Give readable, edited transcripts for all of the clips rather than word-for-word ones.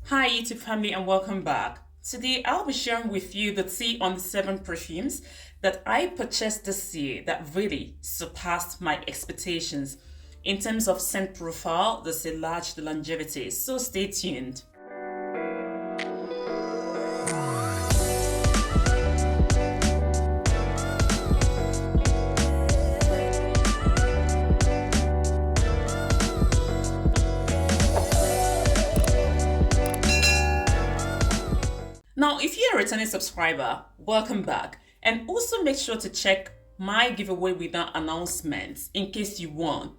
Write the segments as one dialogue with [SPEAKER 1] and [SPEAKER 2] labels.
[SPEAKER 1] Hi YouTube family and welcome back. Today I'll be sharing with you the tea on the 7 perfumes that I purchased this year that really surpassed my expectations in terms of scent profile, the sillage, the longevity. So stay tuned. Now, if you're a returning subscriber, welcome back. And also make sure to check my giveaway without announcements in case you won.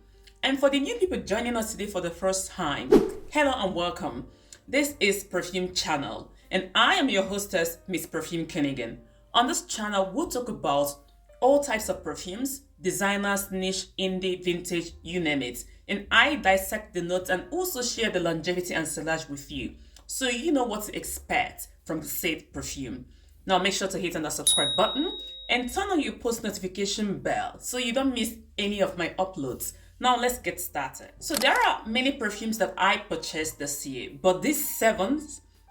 [SPEAKER 1] And for the new people joining us today for the first time, hello and welcome. This is Perfume Channel, and I am your hostess, Miss Perfume Koenigin. On this channel, we'll talk about all types of perfumes, designers, niche, indie, vintage, you name it. And I dissect the notes and also share the longevity and sillage with you, so you know what to expect from the said perfume. Now make sure to hit on the subscribe button and turn on your post notification bell so you don't miss any of my uploads. Now let's get started. So there are many perfumes that I purchased this year, but these 7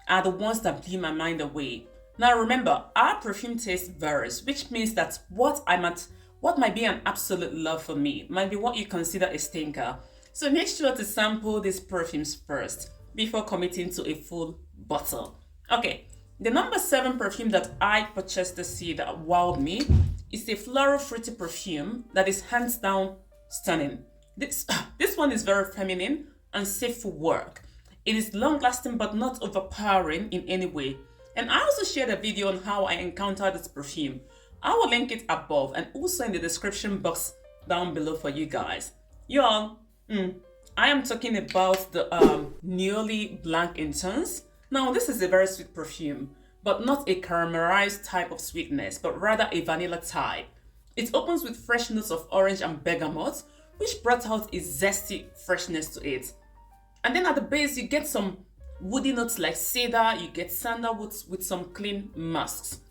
[SPEAKER 1] are the ones that blew my mind away. Now remember, our perfume taste varies, which means that what might be an absolute love for me might be what you consider a stinker. So make sure to sample these perfumes first before committing to a full bottle. Okay, the number 7 perfume that I purchased this year that wowed me is a floral fruity perfume that is hands down stunning. This one is very feminine and safe for work. It is long lasting but not overpowering in any way. And I also shared a video on how I encountered this perfume. I will link it above and also in the description box down below for you guys. Y'all, I am talking about the Nearly Blanc Intense. Now, this is a very sweet perfume, but not a caramelized type of sweetness, but rather a vanilla type. It opens with fresh notes of orange and bergamot, which brought out a zesty freshness to it. And then at the base, you get some woody notes like cedar, you get sandalwood with some clean musks.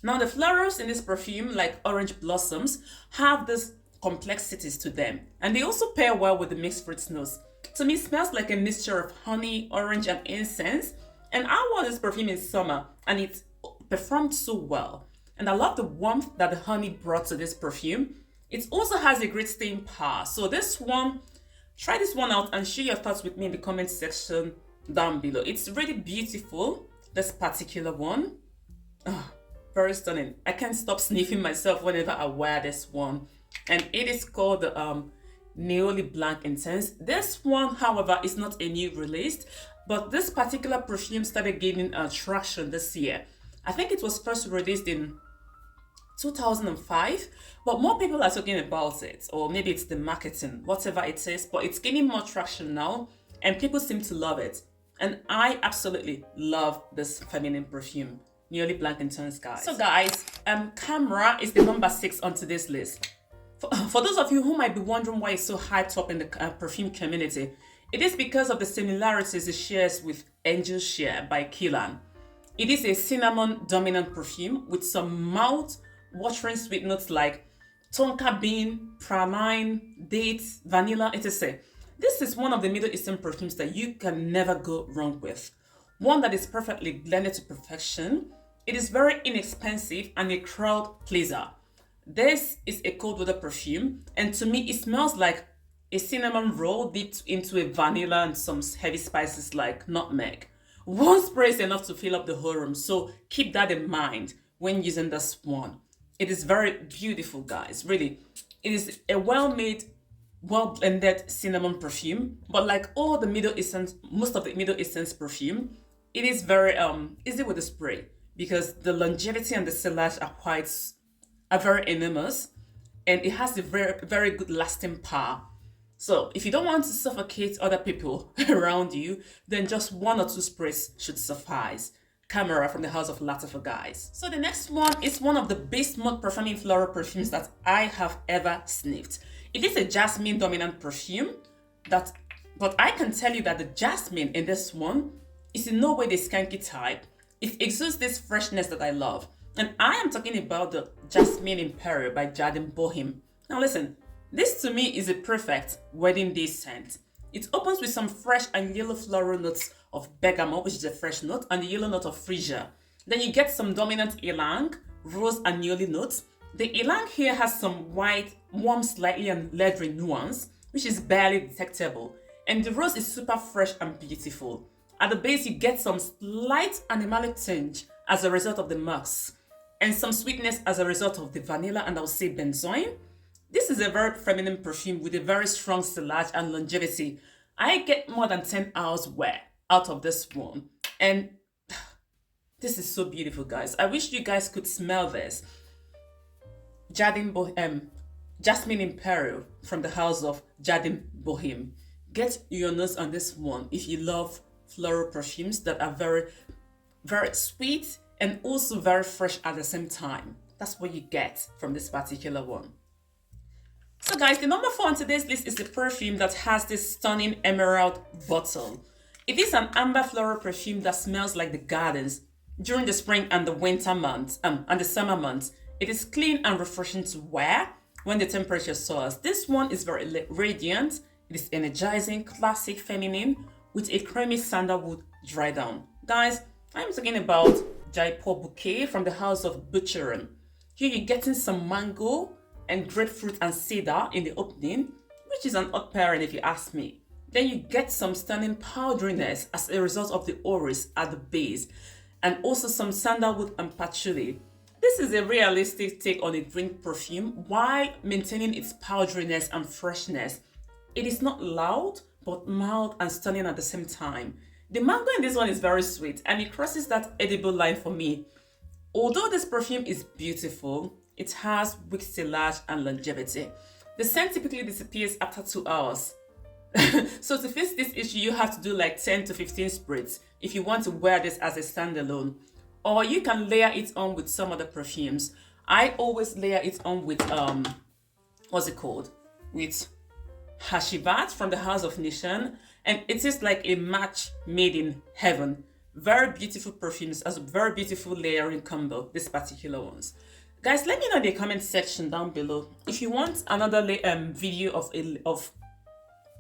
[SPEAKER 1] Now, the florals in this perfume, like orange blossoms, have these complexities to them, and they also pair well with the mixed fruit notes. To me, it smells like a mixture of honey, orange, and incense. And I wore this perfume in summer and it performed so well. And I love the warmth that the honey brought to this perfume. It also has a great staying power. So try this one out and share your thoughts with me in the comment section down below. It's really beautiful, this particular one. Oh, very stunning. I can't stop sniffing myself whenever I wear this one. And it is called the Nearly Blanc Intense. This one, however, is not a new release, but this particular perfume started gaining traction this year. I think it was first released in 2005, but more people are talking about it, or maybe it's the marketing, whatever it is, but it's gaining more traction now, and people seem to love it. And I absolutely love this feminine perfume, Nearly Blanc Intense, guys. So guys, Camera is the number 6 on today's list. For those of you who might be wondering why it's so hyped up in the perfume community, it is because of the similarities it shares with Angel Share by Killan. It is a cinnamon dominant perfume with some mouth-watering sweet notes like tonka bean, praline, dates, vanilla, etc. This is one of the Middle Eastern perfumes that you can never go wrong with. One that is perfectly blended to perfection. It is very inexpensive and a crowd pleaser. This is a cold weather perfume, and to me it smells like a cinnamon roll dipped into a vanilla and some heavy spices like nutmeg. One spray is enough to fill up the whole room, so keep that in mind when using this one. It is very beautiful, guys, really. It is a well-made, well-blended cinnamon perfume, but like all the most of the Middle Eastern perfume, it is very easy with the spray because the longevity and the sillage are very enormous, and it has a very, very good lasting power. So if you don't want to suffocate other people around you, then just 1 or 2 sprays should suffice. Camera from the house of Lattafa, guys. So the next one is one of the best mode performing floral perfumes that I have ever sniffed. It is a jasmine dominant perfume, but I can tell you that the jasmine in this one is in no way the skanky type. It exudes this freshness that I love. And I am talking about the Jasmine Imperial by Jardin Bohème. Now listen, this to me is a perfect wedding day scent. It opens with some fresh and yellow floral notes of bergamot, which is a fresh note, and the yellow note of freesia. Then you get some dominant ylang, rose and newly notes. The ylang here has some white, warm slightly and leathery nuance, which is barely detectable. And the rose is super fresh and beautiful. At the base, you get some slight animalic tinge as a result of the musk, and some sweetness as a result of the vanilla and I'll say benzoin. This is a very feminine perfume with a very strong sillage and longevity. I get more than 10 hours wear out of this one. And this is so beautiful, guys. I wish you guys could smell this. Jasmine Imperial from the house of Jardin Bohème. Get your nose on this one if you love floral perfumes that are very, very sweet and also very fresh at the same time. That's what you get from this particular one. So guys, the number 4 on today's list is the perfume that has this stunning emerald bottle. It is an amber floral perfume that smells like the gardens during the spring and the winter months and the summer months. It is clean and refreshing to wear when the temperature soars. This one is very radiant. It is energizing, classic, feminine with a creamy sandalwood dry down. Guys, I'm talking about Jaipur Bouquet from the house of Butcheron. Here you're getting some mango and grapefruit and cedar in the opening, which is an odd pairing if you ask me. Then you get some stunning powderiness as a result of the orris at the base, and also some sandalwood and patchouli. This is a realistic take on a drink perfume while maintaining its powderiness and freshness. It is not loud, but mild and stunning at the same time. The mango in this one is very sweet and it crosses that edible line for me. Although this perfume is beautiful, it has weak sillage and longevity. The scent typically disappears after 2 hours. So to fix this issue, you have to do like 10 to 15 sprays if you want to wear this as a standalone. Or you can layer it on with some other perfumes. I always layer it on with, what's it called? With Hashivat from the house of Nishan. And it is like a match made in heaven. Very beautiful perfumes, as a very beautiful layering combo, these particular ones. Guys, let me know in the comment section down below if you want another video of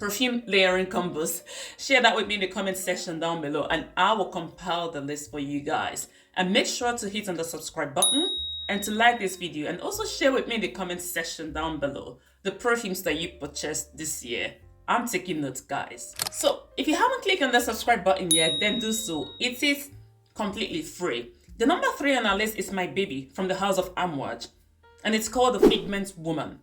[SPEAKER 1] perfume layering combos. Share that with me in the comment section down below and I will compile the list for you guys. And make sure to hit on the subscribe button and to like this video, and also share with me in the comment section down below the perfumes that you purchased this year. I'm taking notes, guys. So if you haven't clicked on the subscribe button yet, then do so. It is completely free. The number 3 on our list is my baby from the house of Amouage, and it's called the Pigment Woman.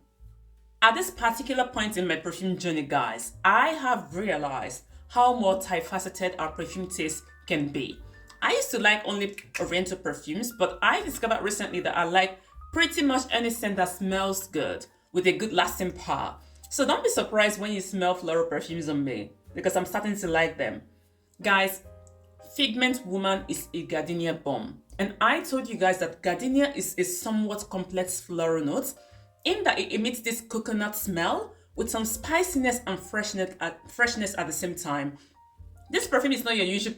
[SPEAKER 1] At this particular point in my perfume journey, guys, I have realized how multifaceted our perfume taste can be. I used to like only Oriental perfumes, but I discovered recently that I like pretty much any scent that smells good with a good lasting power. So don't be surprised when you smell floral perfumes on me, because I'm starting to like them. Guys, Pigment Woman is a gardenia bomb. And I told you guys that gardenia is a somewhat complex floral note in that it emits this coconut smell with some spiciness and freshness at the same time. This perfume is not your usual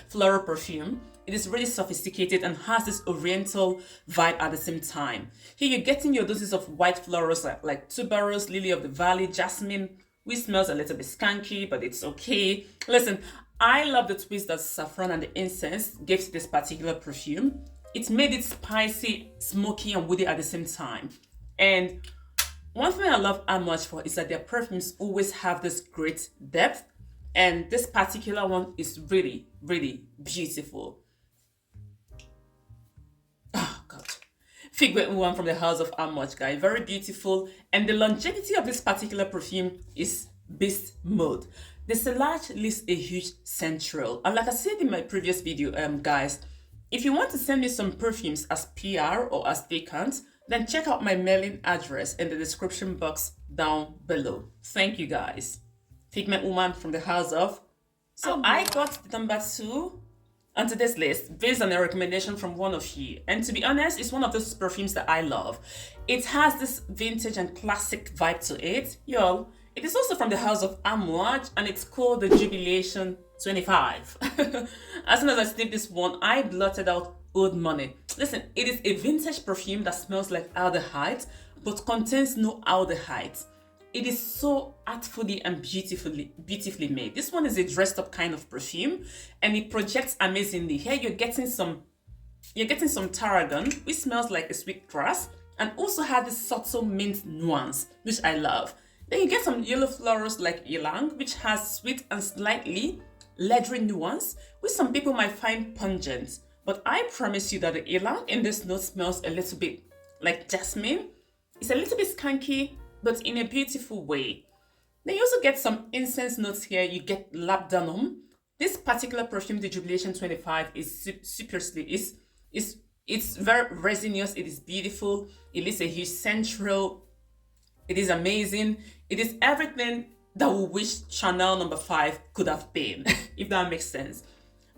[SPEAKER 1] floral perfume. It is really sophisticated and has this oriental vibe at the same time. Here you're getting your doses of white florals like tuberose, lily of the valley, jasmine, which smells a little bit skanky, but it's okay. Listen, I love the twist that saffron and the incense gave to this particular perfume. It made it spicy, smoky, and woody at the same time. And one thing I love Amouage for is that their perfumes always have this great depth. And this particular one is really, really beautiful. Oh, God. Pigment Woman from the house of Amouage, guys. Very beautiful. And the longevity of this particular perfume is beast mode. The sillage leaves a huge central. And like I said in my previous video, guys, if you want to send me some perfumes as PR or as vacant, then check out my mailing address in the description box down below. Thank you, guys. Pigment Woman from the house of. So I got the number 2 on today's list based on a recommendation from one of you. And to be honest, it's one of those perfumes that I love. It has this vintage and classic vibe to it. Yo, it is also from the house of Amouage and it's called the Jubilation 25. As soon as I sniffed this one, I blotted out Old Money. Listen, it is a vintage perfume that smells like aldehyde but contains no aldehyde. It is so artfully and beautifully made. This one is a dressed up kind of perfume, and it projects amazingly. Here you're getting some tarragon, which smells like a sweet grass, and also has this subtle mint nuance, which I love. Then you get some yellow florals like ylang, which has sweet and slightly leathery nuance, which some people might find pungent. But I promise you that the ylang in this note smells a little bit like jasmine. It's a little bit skanky, but in a beautiful way. Then you also get some incense notes here. You get labdanum. This particular perfume, the Jubilation 25, is it's very resinous. It is beautiful. It is a huge central. It is amazing. It is everything that we wish Chanel number 5 could have been, if that makes sense.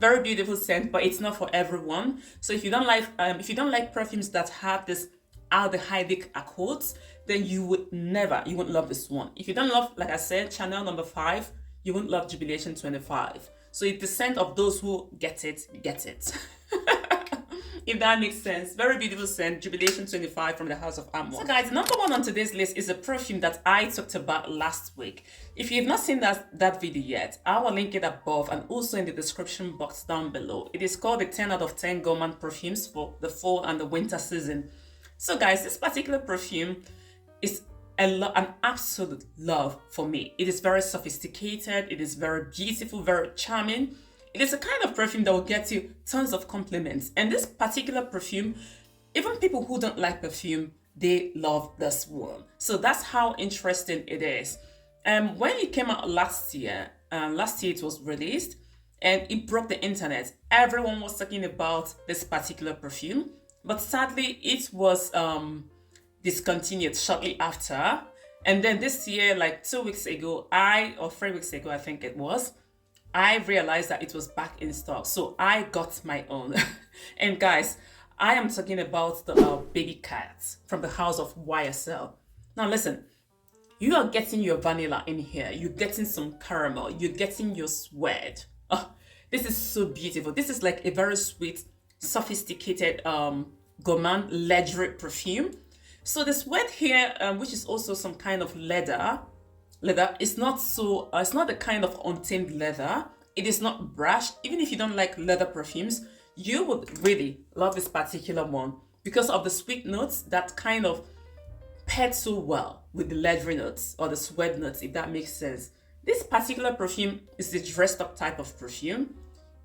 [SPEAKER 1] Very beautiful scent, but it's not for everyone. So if you don't like perfumes that have this aldehydic accords, then you won't love this one. If you don't love, like I said, Chanel number 5, you won't love Jubilation 25. So it's the scent of those who get it. If that makes sense. Very beautiful scent, Jubilation 25 from the House of Amor. So guys, number 1 on today's list is a perfume that I talked about last week. If you've not seen that video yet, I will link it above and also in the description box down below. It is called the 10 out of 10 Gourmand Perfumes for the fall and the winter season. So guys, this particular perfume is an absolute love for me. It is very sophisticated, it is very beautiful, very charming. It is a kind of perfume that will get you tons of compliments. And this particular perfume, even people who don't like perfume, they love this one. So that's how interesting it is. When it came out last year it was released and it broke the internet. Everyone was talking about this particular perfume, but sadly it was discontinued shortly after. And then this year, like 2 weeks ago, or 3 weeks ago, I think it was, I realized that it was back in stock. So I got my own. And guys, I am talking about the Baby Cat from the House of YSL. Now listen, you are getting your vanilla in here. You're getting some caramel. You're getting your suede. Oh, this is so beautiful. This is like a very sweet, sophisticated gourmand leathery perfume. So the suede here, which is also some kind of leather, it's not the kind of untamed leather. It is not brash. Even if you don't like leather perfumes, you would really love this particular one because of the sweet notes that kind of paired so well with the leathery notes or the suede notes, if that makes sense. This particular perfume is the dressed up type of perfume.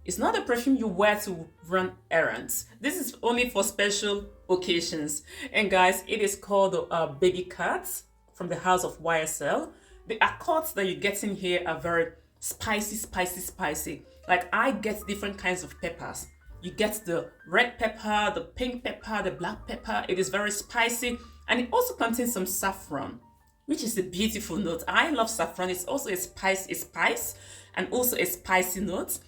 [SPEAKER 1] It's not a perfume you wear to run errands. This is only for special occasions. And guys, it is called Baby Cat from the House of YSL. The accords that you get in here are very spicy. Like I get different kinds of peppers. You get the red pepper, the pink pepper, the black pepper. It is very spicy, and it also contains some saffron, which is a beautiful note. I love saffron. It's also a spice and also a spicy note.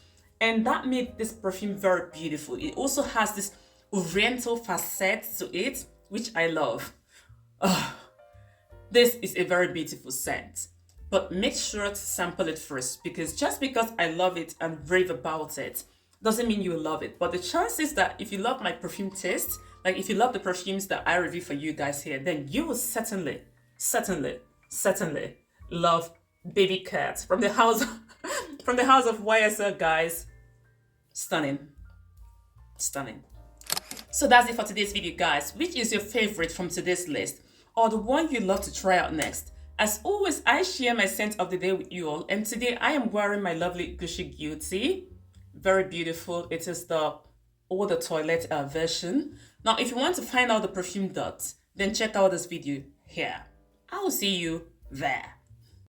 [SPEAKER 1] And that made this perfume very beautiful. It also has this oriental facet to it, which I love. This is a very beautiful scent. But make sure to sample it first, because just because I love it and rave about it doesn't mean you love it. But the chances that if you love my perfume taste, like if you love the perfumes that I review for you guys here, then you will certainly love Baby Cat from the house of YSL, guys. Stunning. So that's it for today's video, guys. Which is your favorite from today's list, or the one you love to try out next? As always, I share my scent of the day with you all, and today I am wearing my lovely Gucci Beauty. Very beautiful. It is the Eau de Toilette version. Now, if you want to find out the perfume dots, then check out this video here. I will see you there.